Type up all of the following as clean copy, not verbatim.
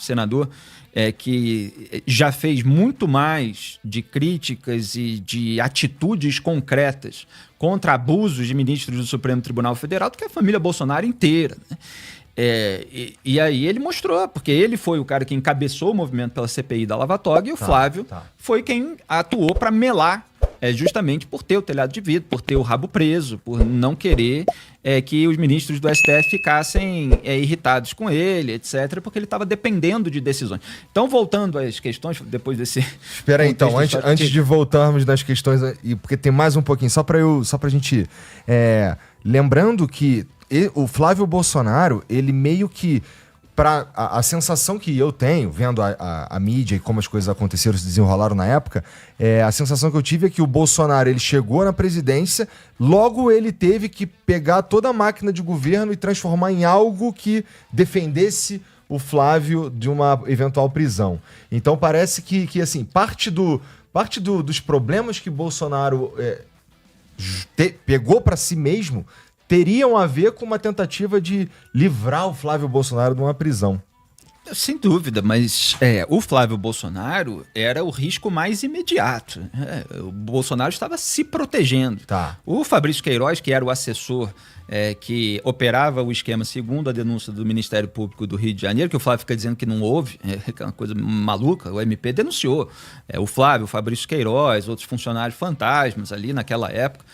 senador que já fez muito mais de críticas e de atitudes concretas contra abusos de ministros do Supremo Tribunal Federal do que a família Bolsonaro inteira, né? E aí ele mostrou, porque ele foi o cara que encabeçou o movimento pela CPI da Lava Toga e o Flávio foi quem atuou para melar, justamente por ter o telhado de vidro, por ter o rabo preso, por não querer que os ministros do STF ficassem irritados com ele, etc., porque ele estava dependendo de decisões. Então, voltando às questões, depois desse... Espera aí, então, antes de voltarmos nas questões, porque tem mais um pouquinho, só pra gente... lembrando que o Flávio Bolsonaro, ele meio que... A sensação que eu tenho, vendo a mídia e como as coisas aconteceram, se desenrolaram na época, a sensação que eu tive é que o Bolsonaro, ele chegou na presidência, logo ele teve que pegar toda a máquina de governo e transformar em algo que defendesse o Flávio de uma eventual prisão. Então parece que assim, parte dos problemas que Bolsonaro pegou para si mesmo teriam a ver com uma tentativa de livrar o Flávio Bolsonaro de uma prisão. Sem dúvida, mas o Flávio Bolsonaro era o risco mais imediato. O Bolsonaro estava se protegendo. O Fabrício Queiroz, que era o assessor que operava o esquema segundo a denúncia do Ministério Público do Rio de Janeiro, que o Flávio fica dizendo que não houve, é uma coisa maluca, o MP denunciou. O Flávio, o Fabrício Queiroz, outros funcionários fantasmas ali naquela época.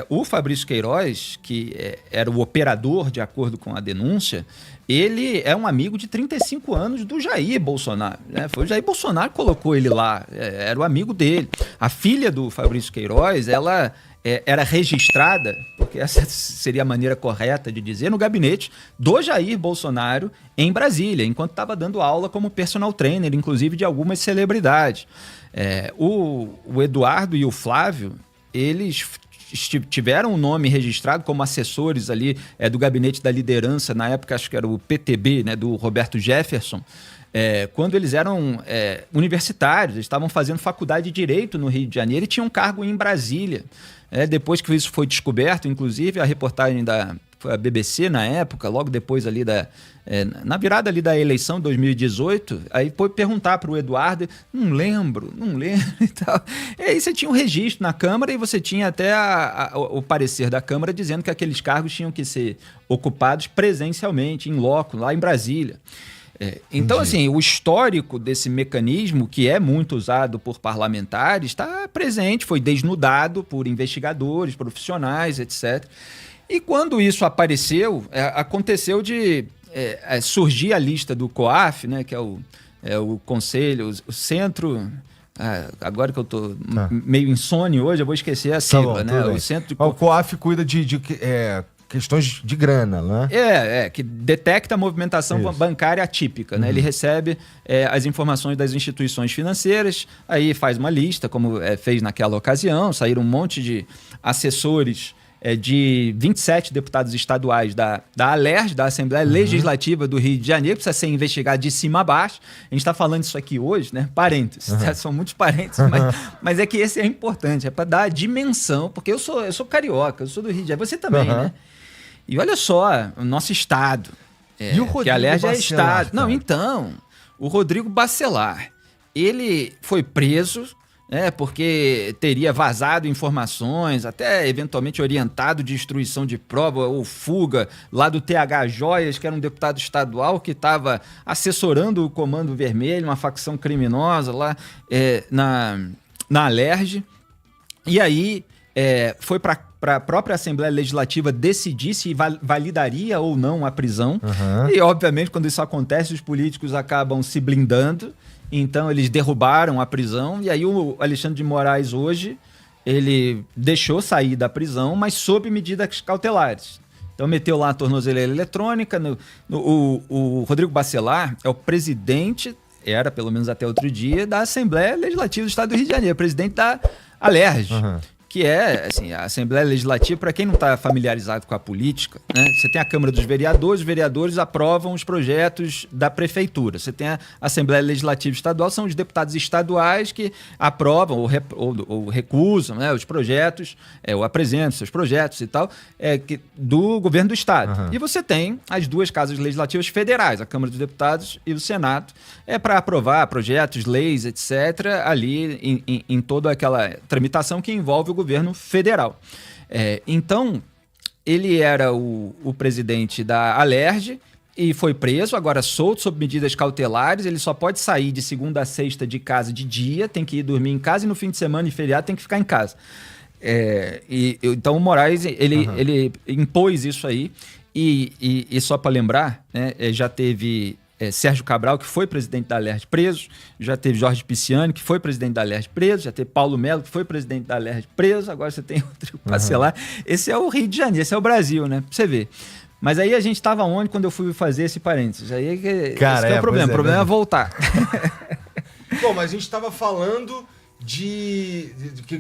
O Fabrício Queiroz, que era o operador de acordo com a denúncia, ele é um amigo de 35 anos do Jair Bolsonaro, né? Foi o Jair Bolsonaro que colocou ele lá, era o amigo dele. A filha do Fabrício Queiroz, ela era registrada, porque essa seria a maneira correta de dizer, no gabinete do Jair Bolsonaro em Brasília, enquanto estava dando aula como personal trainer, inclusive de algumas celebridades. O Eduardo e o Flávio, eles tiveram o nome registrado como assessores ali do gabinete da liderança, na época acho que era o PTB, né, do Roberto Jefferson, quando eles eram universitários, eles estavam fazendo faculdade de Direito no Rio de Janeiro e tinham um cargo em Brasília. Depois que isso foi descoberto, inclusive a reportagem da BBC na época, logo depois ali na virada ali da eleição de 2018, aí foi perguntar para o Eduardo, não lembro e tal. E aí você tinha um registro na Câmara e você tinha até o parecer da Câmara dizendo que aqueles cargos tinham que ser ocupados presencialmente, em loco, lá em Brasília. Então, assim, o histórico desse mecanismo, que é muito usado por parlamentares, está presente, foi desnudado por investigadores, profissionais, etc. E quando isso apareceu, aconteceu de surgir a lista do COAF, né, que é o Conselho, o Centro... agora que eu estou meio insônia hoje, eu vou esquecer a sigla, né? O Centro O COAF cuida de questões de grana, né? Que detecta a movimentação bancária atípica, né? Ele recebe as informações das instituições financeiras, aí faz uma lista, como fez naquela ocasião, saíram um monte de assessores de 27 deputados estaduais da ALERJ, da Assembleia Legislativa do Rio de Janeiro, precisa ser investigado de cima a baixo. A gente está falando isso aqui hoje, né? Parênteses, são muitos parênteses, mas é que esse é importante, é para dar a dimensão, porque eu sou carioca, eu sou do Rio de Janeiro, você também, né? E olha só, o nosso estado, e o Rodrigo que aliás Bacelar, é estado... cara? Não, então, o Rodrigo Bacelar, ele foi preso... porque teria vazado informações, até eventualmente orientado de destruição de prova ou fuga lá do TH Joias, que era um deputado estadual que estava assessorando o Comando Vermelho, uma facção criminosa lá na ALERJ. E aí foi para a própria Assembleia Legislativa decidir se validaria ou não a prisão. E, obviamente, quando isso acontece, os políticos acabam se blindando. Então, eles derrubaram a prisão e aí o Alexandre de Moraes hoje, ele deixou sair da prisão, mas sob medidas cautelares. Então, meteu lá a tornozeleira eletrônica. O Rodrigo Bacelar é o presidente, era pelo menos até outro dia, da Assembleia Legislativa do Estado do Rio de Janeiro, presidente da ALERJ, que é assim, a Assembleia Legislativa, para quem não está familiarizado com a política, né, você tem a Câmara dos Vereadores, os vereadores aprovam os projetos da Prefeitura. Você tem a Assembleia Legislativa Estadual, são os deputados estaduais que aprovam ou recusam, né, os projetos, ou apresentam seus projetos e tal, do governo do Estado. E você tem as duas casas legislativas federais, a Câmara dos Deputados e o Senado, para aprovar projetos, leis, etc., ali em toda aquela tramitação que envolve o governo federal. Então, ele era o presidente da Alerj e foi preso, agora solto sob medidas cautelares. Ele só pode sair de segunda a sexta de casa de dia, tem que ir dormir em casa, e no fim de semana e feriado tem que ficar em casa. Então, o Moraes, ele impôs isso aí. E só para lembrar, né, já teve Sérgio Cabral, que foi presidente da Alerj, preso, já teve Jorge Pisciani, que foi presidente da Alerj, preso, já teve Paulo Melo, que foi presidente da Alerj, preso, agora você tem outro parcelar. Esse é o Rio de Janeiro, esse é o Brasil, né? Pra você ver. Mas aí a gente estava onde quando eu fui fazer esse parênteses? Aí esse que é o problema. O problema é voltar. Bom, mas a gente estava falando que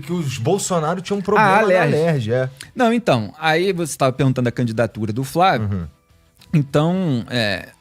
os Bolsonaro tinham um problema na Alerj. Não, então, aí você estava perguntando a candidatura do Flávio. Então,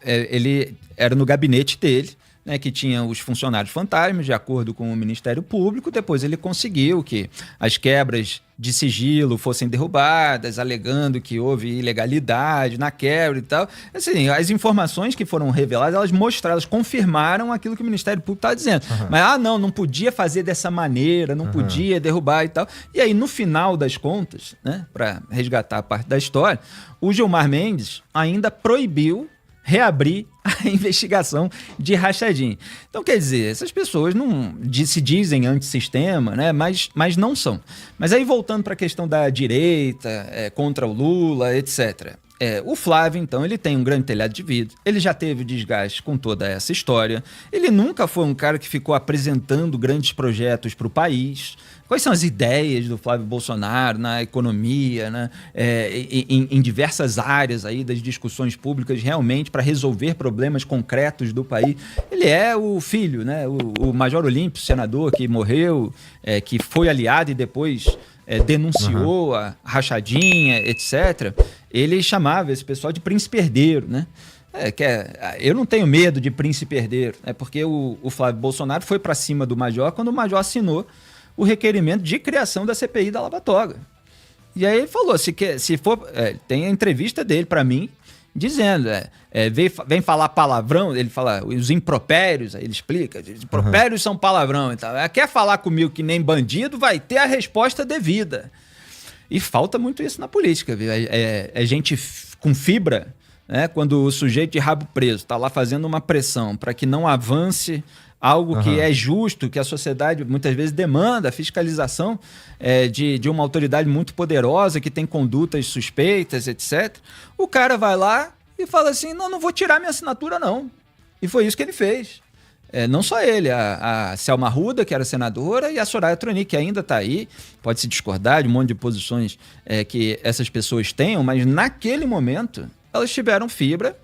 ele era no gabinete dele, né, que tinha os funcionários fantasmas, de acordo com o Ministério Público. Depois ele conseguiu que as quebras de sigilo fossem derrubadas, alegando que houve ilegalidade na quebra e tal. Assim, as informações que foram reveladas, elas mostraram, elas confirmaram aquilo que o Ministério Público estava dizendo. Mas, não podia fazer dessa maneira, não podia derrubar e tal. E aí, no final das contas, né, para resgatar a parte da história, o Gilmar Mendes ainda proibiu reabrir a investigação de rachadinha. Então, quer dizer, essas pessoas não se dizem antissistema, né? Mas não são. Mas aí, voltando para a questão da direita, contra o Lula, etc. O Flávio, então, ele tem um grande telhado de vidro, ele já teve desgaste com toda essa história, ele nunca foi um cara que ficou apresentando grandes projetos para o país. Quais são as ideias do Flávio Bolsonaro na economia, né? Em diversas áreas aí das discussões públicas, realmente para resolver problemas concretos do país? Ele é o filho, né? O Major Olímpio, senador que morreu, que foi aliado e depois denunciou a rachadinha, etc. Ele chamava esse pessoal de príncipe herdeiro, né? Eu não tenho medo de príncipe herdeiro, porque o Flávio Bolsonaro foi para cima do Major quando o Major assinou o requerimento de criação da CPI da Lava Toga. E aí ele falou, se for, tem a entrevista dele para mim, dizendo, vem falar palavrão, ele fala os impropérios, aí ele explica, os impropérios são palavrão e tal. Quer falar comigo que nem bandido, vai ter a resposta devida. E falta muito isso na política, viu? Gente com fibra, né? Quando o sujeito de rabo preso está lá fazendo uma pressão para que não avance algo que é justo, que a sociedade muitas vezes demanda, a fiscalização de uma autoridade muito poderosa, que tem condutas suspeitas, etc. O cara vai lá e fala assim, não vou tirar minha assinatura, não. E foi isso que ele fez. Não só ele, a Selma Arruda, que era senadora, e a Soraya Tronic, que ainda está aí, pode se discordar de um monte de posições que essas pessoas tenham, mas naquele momento elas tiveram fibra.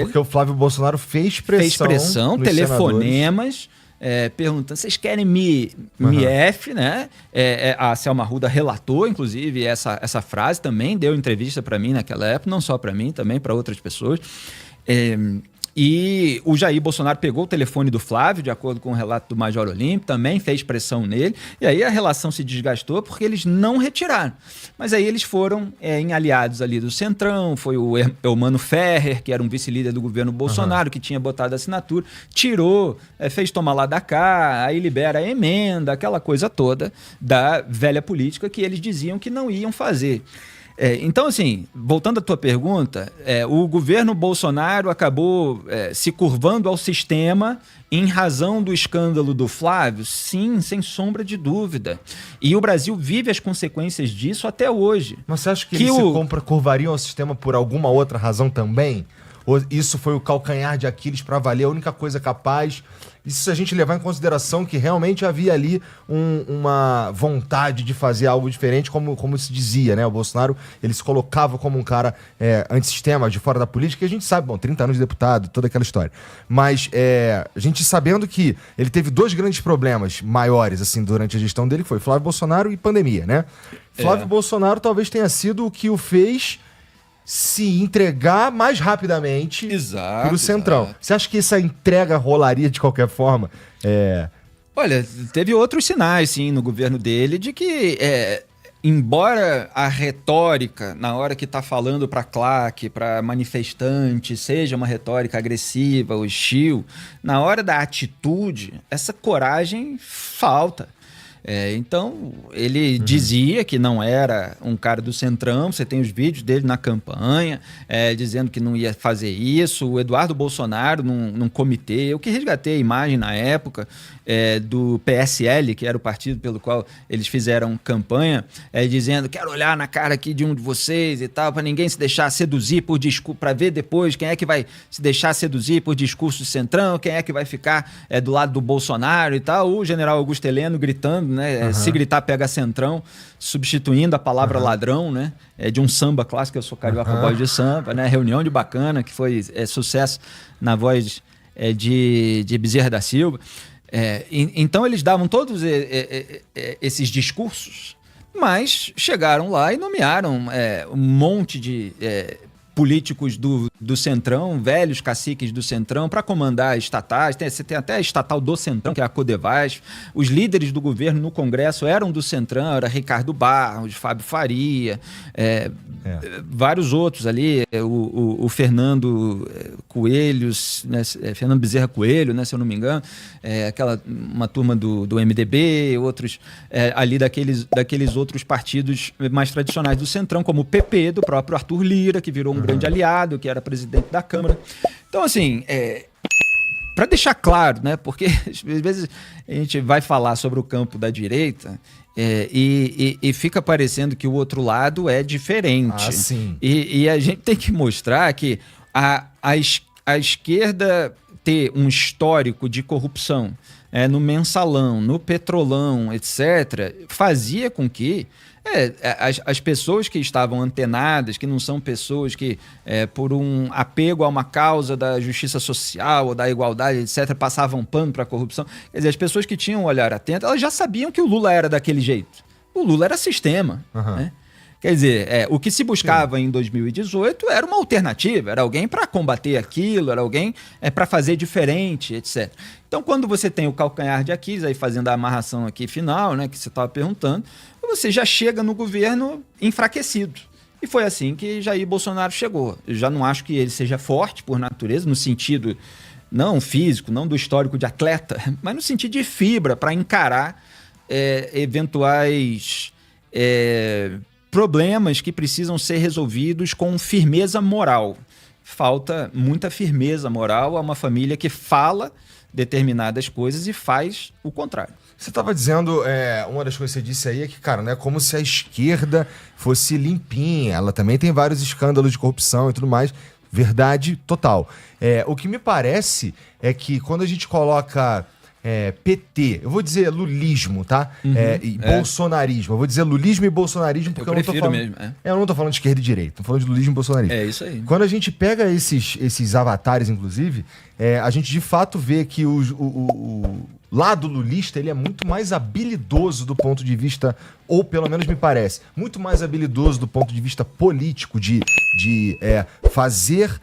Porque o Flávio Bolsonaro fez pressão telefonemas, perguntando, vocês querem me né? A Selma Arruda relatou, inclusive, essa frase também, deu entrevista para mim naquela época, não só para mim, também para outras pessoas. E o Jair Bolsonaro pegou o telefone do Flávio, de acordo com o relato do Major Olímpio, também fez pressão nele, e aí a relação se desgastou porque eles não retiraram. Mas aí eles foram em aliados ali do Centrão, foi o Eumano Ferrer, que era um vice-líder do governo Bolsonaro, que tinha botado a assinatura, tirou, fez tomar lá da cá, aí libera a emenda, aquela coisa toda da velha política que eles diziam que não iam fazer. Então, assim, voltando à tua pergunta, o governo Bolsonaro acabou se curvando ao sistema em razão do escândalo do Flávio? Sim, sem sombra de dúvida. E o Brasil vive as consequências disso até hoje. Mas você acha que eles curvariam ao sistema por alguma outra razão também? Ou isso foi o calcanhar de Aquiles para valer, a única coisa capaz? Isso se a gente levar em consideração que realmente havia ali uma vontade de fazer algo diferente, como se dizia, né? O Bolsonaro, ele se colocava como um cara antissistema, de fora da política, e a gente sabe, 30 anos de deputado, toda aquela história. Mas a gente sabendo que ele teve 2 grandes problemas maiores, assim, durante a gestão dele, que foi Flávio Bolsonaro e pandemia, né? Flávio Bolsonaro talvez tenha sido o que o fez se entregar mais rapidamente para o Centrão. Exato. Você acha que essa entrega rolaria de qualquer forma? Olha, teve outros sinais, sim, no governo dele, de que, embora a retórica, na hora que está falando para claque, para manifestante, seja uma retórica agressiva, hostil, na hora da atitude, essa coragem falta. Então, ele dizia que não era um cara do Centrão, você tem os vídeos dele na campanha, dizendo que não ia fazer isso. O Eduardo Bolsonaro, num comitê, eu que resgatei a imagem na época do PSL, que era o partido pelo qual eles fizeram campanha, dizendo, quero olhar na cara aqui de um de vocês e tal, para ninguém se deixar seduzir por discurso, para ver depois quem é que vai se deixar seduzir por discurso do Centrão, quem é que vai ficar do lado do Bolsonaro e tal. O general Augusto Heleno gritando, né? Se gritar, pega Centrão, substituindo a palavra ladrão, né? De um samba clássico, eu sou carioca, voz de samba, né? Reunião de Bacana, que foi sucesso na voz de Bezerra da Silva. Então eles davam todos esses discursos, mas chegaram lá e nomearam um monte de políticos do Centrão, velhos caciques do Centrão, para comandar estatais. Você tem até a estatal do Centrão, que é a Codevasf. Os líderes do governo no Congresso eram do Centrão, era Ricardo Barros, Fábio Faria, vários outros ali, o Fernando Coelhos, né, Fernando Bezerra Coelho, né, se eu não me engano, uma turma do MDB, outros ali daqueles outros partidos mais tradicionais do Centrão, como o PP, do próprio Arthur Lira, que virou um grande aliado, que era presidente da Câmara. Então, assim, para deixar claro, né, porque às vezes a gente vai falar sobre o campo da direita e fica parecendo que o outro lado é diferente. Sim. E a gente tem que mostrar que a esquerda ter um histórico de corrupção no Mensalão, no Petrolão, etc., fazia com que as pessoas que estavam antenadas, que não são pessoas que, por um apego a uma causa da justiça social ou da igualdade, etc., passavam pano para a corrupção. Quer dizer, as pessoas que tinham um olhar atento, elas já sabiam que o Lula era daquele jeito. O Lula era sistema, né? Quer dizer, o que se buscava em 2018 era uma alternativa, era alguém para combater aquilo, era alguém para fazer diferente, etc. Então, quando você tem o calcanhar de Aquiles, aí fazendo a amarração aqui final, né, que você estava perguntando, você já chega no governo enfraquecido. E foi assim que Jair Bolsonaro chegou. Eu já não acho que ele seja forte por natureza, no sentido não físico, não do histórico de atleta, mas no sentido de fibra para encarar eventuais problemas que precisam ser resolvidos com firmeza moral. Falta muita firmeza moral a uma família que fala determinadas coisas e faz o contrário. Você estava dizendo, uma das coisas que você disse aí é que, cara, não é como se a esquerda fosse limpinha. Ela também tem vários escândalos de corrupção e tudo mais. Verdade total. O que me parece é que quando a gente coloca PT, eu vou dizer lulismo, tá? E bolsonarismo. Eu vou dizer lulismo e bolsonarismo porque eu não tô falando... mesmo. Eu não tô falando de esquerda e direita, tô falando de lulismo e bolsonarismo. É isso aí. Quando a gente pega esses avatares, inclusive, a gente de fato vê que o lado lulista ele é muito mais habilidoso do ponto de vista, ou pelo menos me parece, muito mais habilidoso do ponto de vista político, de fazer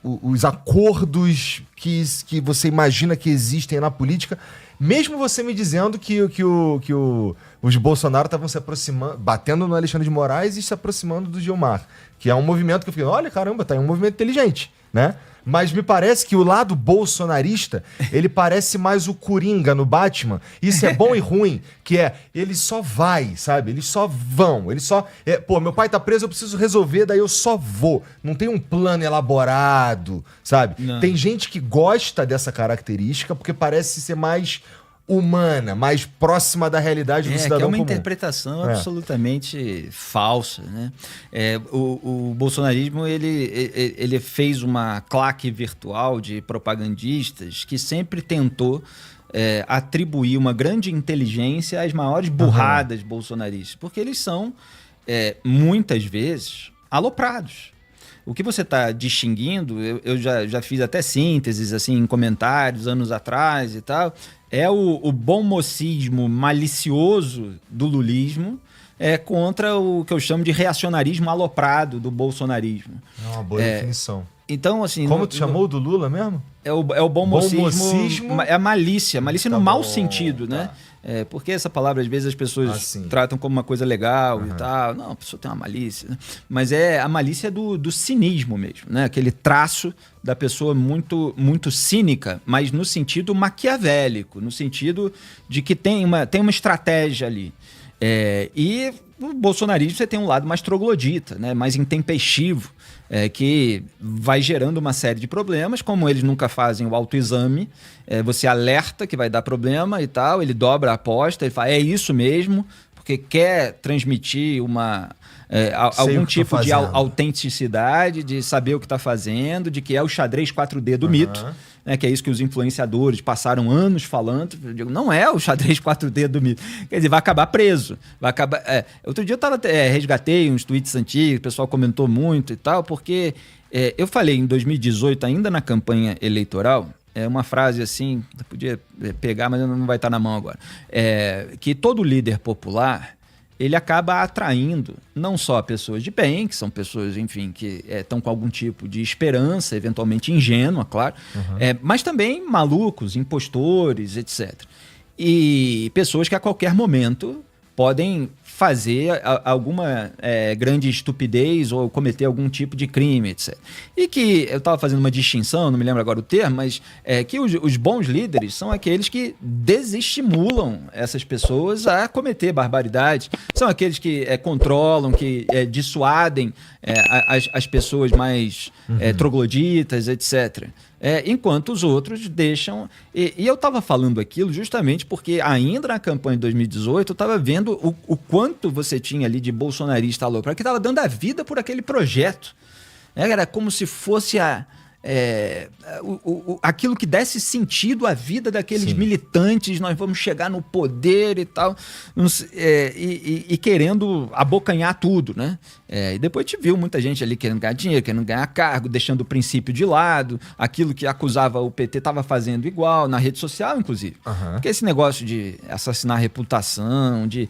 os acordos que você imagina que existem na política, mesmo você me dizendo que os Bolsonaro estavam se aproximando, batendo no Alexandre de Moraes e se aproximando do Gilmar, que é um movimento que eu fiquei, olha, caramba, tá, é um movimento inteligente, né? Mas me parece que o lado bolsonarista, ele parece mais o Coringa no Batman. Isso é bom e ruim, que ele só vai, sabe? Eles só vão, ele só... meu pai tá preso, eu preciso resolver, daí eu só vou. Não tem um plano elaborado, sabe? Não. Tem gente que gosta dessa característica porque parece ser mais humana, mais próxima da realidade do cidadão comum. É uma comum. Interpretação absolutamente falsa, né? O bolsonarismo, ele fez uma claque virtual de propagandistas que sempre tentou atribuir uma grande inteligência às maiores burradas bolsonaristas, porque eles são, muitas vezes, aloprados. O que você está distinguindo, eu já fiz até sínteses assim, em comentários anos atrás e tal, é o bom mocismo malicioso do lulismo contra o que eu chamo de reacionarismo aloprado do bolsonarismo. É uma boa definição. Então, assim... Como tu chamou do Lula mesmo? É o bom mocismo, é a malícia no mau sentido, né? Porque essa palavra, às vezes, as pessoas tratam como uma coisa legal e tal. Não, a pessoa tem uma malícia, né? Mas é a malícia do cinismo mesmo, né? Aquele traço da pessoa muito, muito cínica, mas no sentido maquiavélico, no sentido de que tem uma estratégia ali. E o bolsonarismo você tem um lado mais troglodita, né? Mais intempestivo, que vai gerando uma série de problemas, como eles nunca fazem o autoexame, você alerta que vai dar problema e tal, ele dobra a aposta, ele fala, é isso mesmo, porque quer transmitir algum tipo de autenticidade, de saber o que está fazendo, de que é o xadrez 4D do mito, né, que é isso que os influenciadores passaram anos falando. Eu digo, não é o xadrez 4D do mito. Quer dizer, vai acabar preso. Vai acabar... Outro dia eu resgatei uns tweets antigos, o pessoal comentou muito e tal, porque eu falei em 2018, ainda na campanha eleitoral, uma frase assim, eu podia pegar, mas não vai estar na mão agora, que todo líder popular ele acaba atraindo não só pessoas de bem, que são pessoas, enfim, que estão com algum tipo de esperança, eventualmente ingênua, claro, mas também malucos, impostores, etc. E pessoas que a qualquer momento podem fazer alguma grande estupidez ou cometer algum tipo de crime, etc. E que eu estava fazendo uma distinção, não me lembro agora o termo, mas que os bons líderes são aqueles que desestimulam essas pessoas a cometer barbaridade, são aqueles que controlam, que dissuadem as pessoas mais trogloditas, etc. Enquanto os outros deixam... E eu estava falando aquilo justamente porque ainda na campanha de 2018 eu estava vendo o quanto você tinha ali de bolsonarista aloprado que estava dando a vida por aquele projeto. Era como se fosse aquilo que desse sentido à vida daqueles militantes, nós vamos chegar no poder e tal, e querendo abocanhar tudo, né? E depois te viu muita gente ali querendo ganhar dinheiro, querendo ganhar cargo, deixando o princípio de lado, aquilo que acusava o PT estava fazendo igual, na rede social, inclusive. Porque esse negócio de assassinar a reputação, de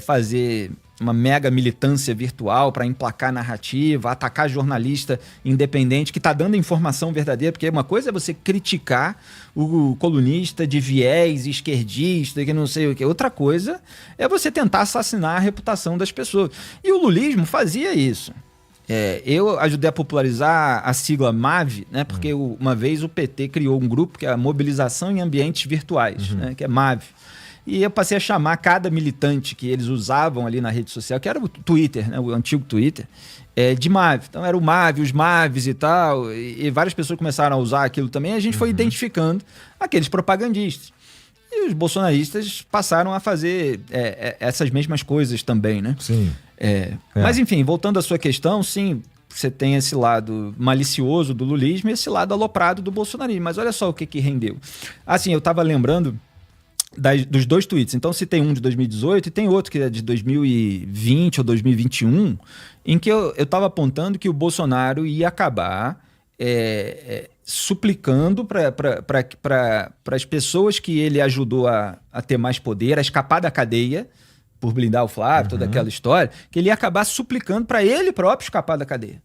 fazer uma mega militância virtual para emplacar narrativa, atacar jornalista independente que está dando informação verdadeira, porque uma coisa é você criticar o colunista de viés esquerdista, que não sei o que. Outra coisa é você tentar assassinar a reputação das pessoas. E o lulismo fazia isso. Eu ajudei a popularizar a sigla MAV, né, porque uma vez o PT criou um grupo que é a Mobilização em Ambientes Virtuais, né, que é MAV. E eu passei a chamar cada militante que eles usavam ali na rede social, que era o Twitter, né, o antigo Twitter, de MAV. Então era o MAV, os MAVs e tal, e várias pessoas começaram a usar aquilo também, e a gente foi identificando aqueles propagandistas. E os bolsonaristas passaram a fazer essas mesmas coisas também, né? Sim. Mas enfim, voltando à sua questão, sim, você tem esse lado malicioso do lulismo e esse lado aloprado do bolsonarismo. Mas olha só o que rendeu. Assim, eu estava lembrando dos dois tweets. Então, se tem um de 2018 e tem outro que é de 2020 ou 2021, em que eu estava apontando que o Bolsonaro ia acabar suplicando para as pessoas que ele ajudou a ter mais poder, a escapar da cadeia, por blindar o Flávio, toda aquela história, que ele ia acabar suplicando para ele próprio escapar da cadeia.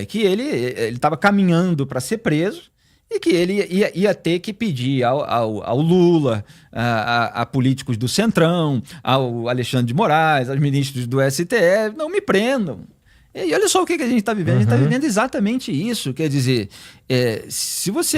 Que ele estava caminhando para ser preso, e que ele ia ter que pedir ao Lula, a políticos do Centrão, ao Alexandre de Moraes, aos ministros do STF, não me prendam. E olha só o que a gente está vivendo. A gente está vivendo exatamente isso. Quer dizer, se você